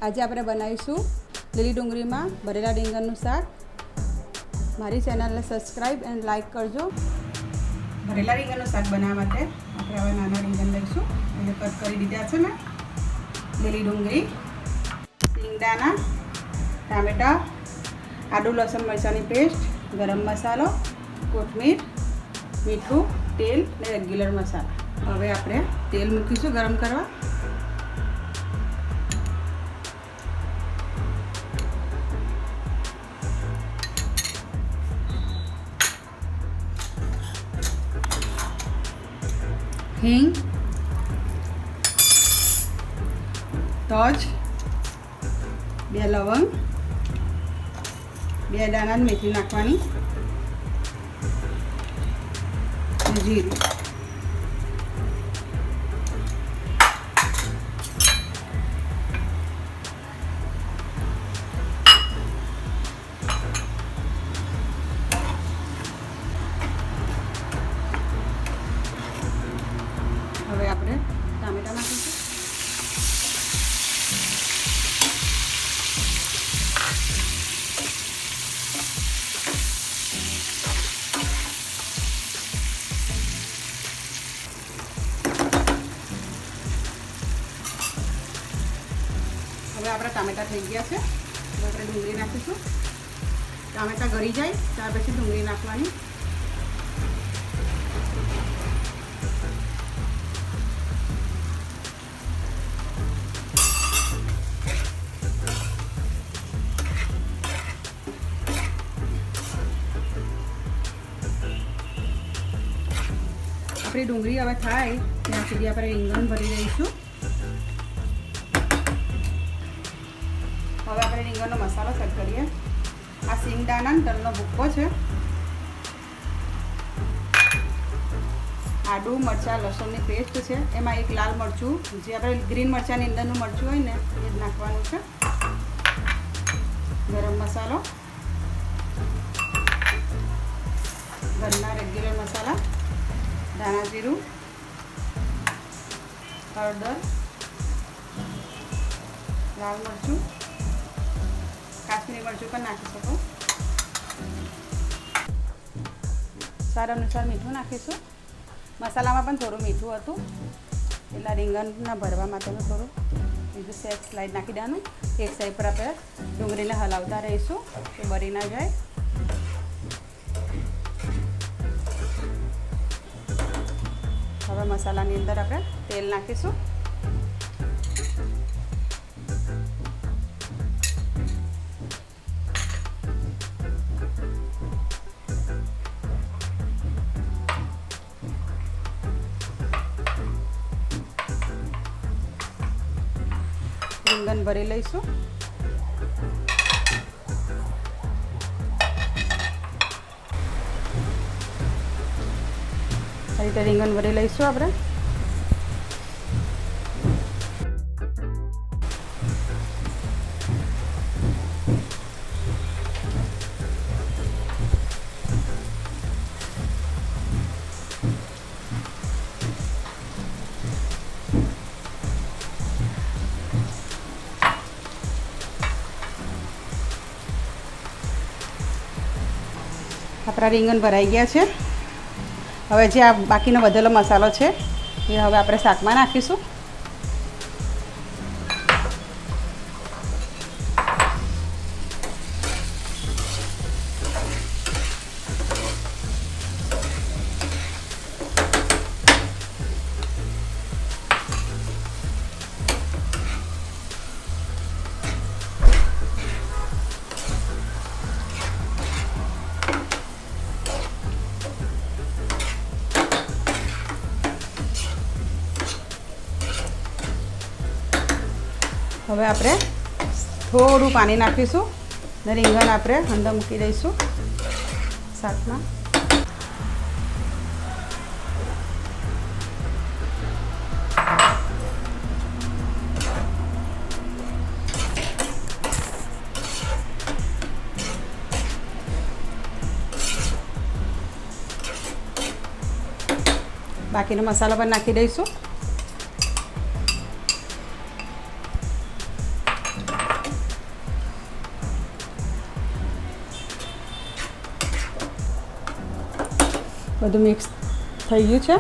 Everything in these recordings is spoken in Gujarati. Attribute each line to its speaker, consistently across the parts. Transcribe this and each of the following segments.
Speaker 1: આજે આપણે બનાવીશું લીલી ડુંગળીમાં ભરેલા રીંગણનું શાક। મારી ચેનલને સબસ્ક્રાઈબ એન્ડ લાઈક કરજો। ભરેલા રીંગણનું શાક બનાવવા માટે આપણે હવે નાના રીંગણ લઈશું, એને કટ કરી દીધા છે મેં। લીલી ડુંગળી, સિંગદાણા, ટામેટા, આદુ લસણ મરચાંની પેસ્ટ, ગરમ મસાલો, કોથમીર, મીઠું, તેલ અને રેગ્યુલર મસાલા। હવે આપણે તેલ મૂકીશું ગરમ કરવા। હિંગ, તજ, 2 લવંગ, 2 દાણા મેથી નાખવાની, જીરું। હવે આપણે ટામેટા નાખીશું। હવે આપણા ટામેટા થઈ ગયા છે। હવે આપણે ડુંગળી નાખીશું। ટામેટા ગળી જાય ત્યાર પછી ડુંગળી નાખવાની। આપણી ડુંગળી હવે થાય ત્યાં સુધી આપણે રીંગણ ભરી દઈશું। હવે આપણે રીંગણનો મસાલો સેટ કરીએ। આ સિંગદાણા તલનો ભૂક્કો છે, આદુ મરચાં લસણની પેસ્ટ છે, એમાં એક લાલ મરચું જે આપણે ગ્રીન મરચાંની અંદરનું મરચું હોય ને એ જ નાખવાનું છે, ગરમ મસાલો, ઘરના રેગ્યુલર મસાલા, ધાણા જીરું, હળદર, લાલ મરચું, કાશ્મીરી મરચું પણ નાખી શકો। સ્વાદ અનુસાર મીઠું નાખીશું। મસાલામાં પણ થોડું મીઠું હતું એટલે રીંગણના ભરવા માટેનું થોડું બીજું સેજ સ્લાઈડ નાખી દેવાનું। એક સાઈડ પર આપણે ડુંગળીને હલાવતા રહીશું કે બળી ના જાય। હવે મસાલાની અંદર આપણે તેલ નાખીશું। રીંગણ ભરી લઈશું। આ રીતે રીંગણ ભરી લઈશું આપણે। આપણા રીંગણ ભરાઈ ગયા છે। હવે જે આ બાકીનો વધેલો મસાલો છે એ હવે આપણે શાકમાં નાખીશું। હવે આપણે થોડું પાણી નાખીશું ને રીંગણ આપણે અંદર મૂકી દઈશું શાકમાં। બાકીનો મસાલો પણ નાખી દઈશું। બધું મિક્સ થઈ ગયું છે.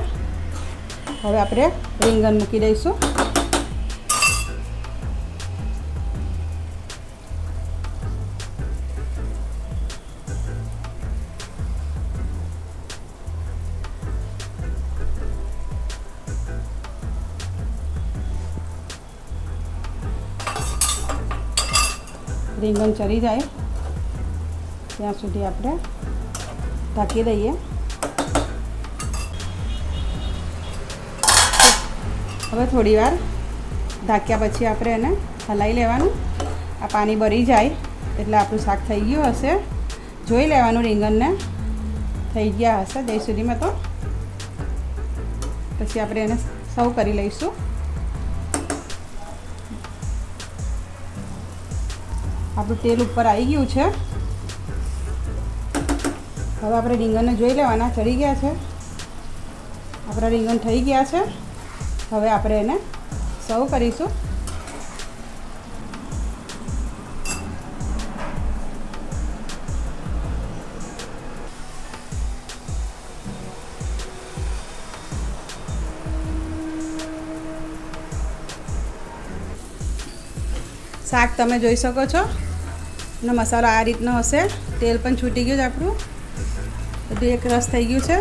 Speaker 1: હવે આપણે રીંગણ મૂકી દઈશું. રીંગણ ચડી જાય ત્યાં સુધી આપણે ઢાંકી દઈએ. હવે થોડી વાર ઢાંક્યા પછી આપણે એને હલાવી લેવાનું. આ પાણી બળી જાય એટલે આપણું શાક થઈ ગયું હશે. જોઈ લેવાનું રીંગણને થઈ ગયા હશે ત્યાં સુધીમાં. તો પછી આપણે એને સર્વ કરી લઈશું. આપણું તેલ ઉપર આવી ગયું છે. હવે આપણે રીંગણને જોઈ લેવાના, ચડી ગયા છે. આપણા રીંગણ થઈ ગયા છે. હવે આપણે એને સર્વ કરીશું. શાક તમે જોઈ શકો છો અને મસાલો આ રીતનો હશે. તેલ પણ છૂટી ગયું છે આપણું. બધું એક રસ થઈ ગયું છે.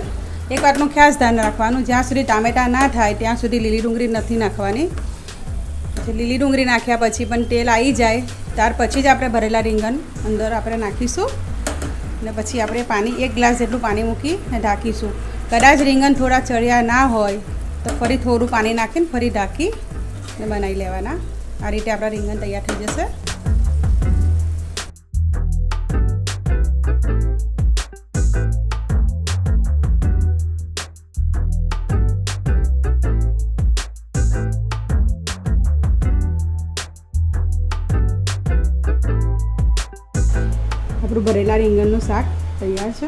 Speaker 1: એક વાતનું ખાસ ધ્યાન રાખવાનું, જ્યાં સુધી ટામેટાં ના થાય ત્યાં સુધી લીલી ડુંગળી નથી નાખવાની. લીલી ડુંગળી નાખ્યા પછી પણ તેલ આવી જાય ત્યાર પછી જ આપણે ભરેલા રીંગણ અંદર આપણે નાખીશું. અને પછી આપણે પાણી 1 ગ્લાસ જેટલું પાણી મૂકી અને ઢાંકીશું. કદાચ રીંગણ થોડા ચડ્યા ના હોય તો ફરી થોડું પાણી નાખીને ફરી ઢાંકી અને બનાવી લેવાના. આ રીતે આપણા રીંગણ તૈયાર થઈ જશે. આપણું ભરેલા રીંગણનું શાક તૈયાર છે.